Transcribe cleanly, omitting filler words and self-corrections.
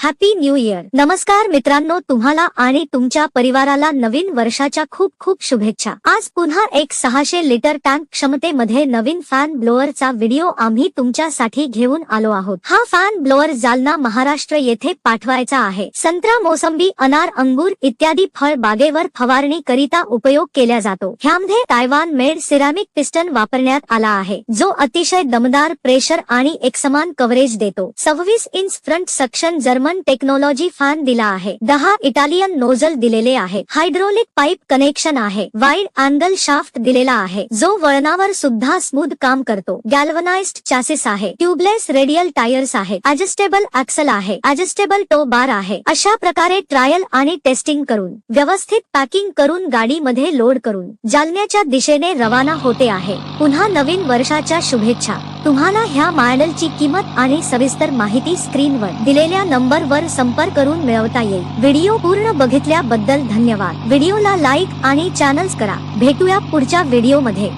Happy new year. नमस्कार मित्रांनो, तुम्हाला आणि तुमच्या परिवाराला नवीन वर्षाच्या खूप खूप शुभेच्छा. आज पुन्हा एक 600 लिटर टँक क्षमतेमध्ये नवीन फॅन ब्लोअरचा व्हिडिओ आम्ही तुमच्यासाठी घेऊन आलो आहोत. हा फॅन ब्लोअर जालना महाराष्ट्र येथे पाठवायचा आहे. संत्रा, मोसंबी, अनार, अंगूर इत्यादी फळ बागेवर फवारणी करिता उपयोग केला जातो. ह्यामध्ये तायवान मेड सिरॅमिक पिस्टन वापरण्यात आला आहे, जो अतिशय दमदार प्रेशर आणि एकसमान कव्हरेज देतो. 26 inch front suction German technology fan दिला आहे. 10 इटालियन नोझल दिलेले आहे. हायड्रोलिक पाईप कनेक्शन आहे. वाईड अँगल शाफ्ट दिलेला आहे, जो वळणावर सुद्धा स्मूथ काम करतो. गॅल्वनाइज्ड चॅसिस आहे. ट्यूबलेस रेडियल टायर्स आहे. ऍडजस्टेबल ऍक्सल आहे. ऍडजस्टेबल टो बार आहे. अशा प्रकारे ट्रायल आणि टेस्टिंग करून व्यवस्थित पॅकिंग करून गाडीमध्ये लोड करून जालन्याच्या दिशेने रवाना होते आहे. पुन्हा नवीन वर्षाच्या शुभेच्छा. तुम्हाला ह्या मॉडेलची किंमत आणि सविस्तर माहिती स्क्रीनवर दिलेल्या नंबरवर संपर्क करून मिळवता येईल. व्हिडिओ पूर्ण बघितल्याबद्दल धन्यवाद. व्हिडिओला लाईक आणि चॅनल करा. भेटूया पुढच्या व्हिडिओमध्ये.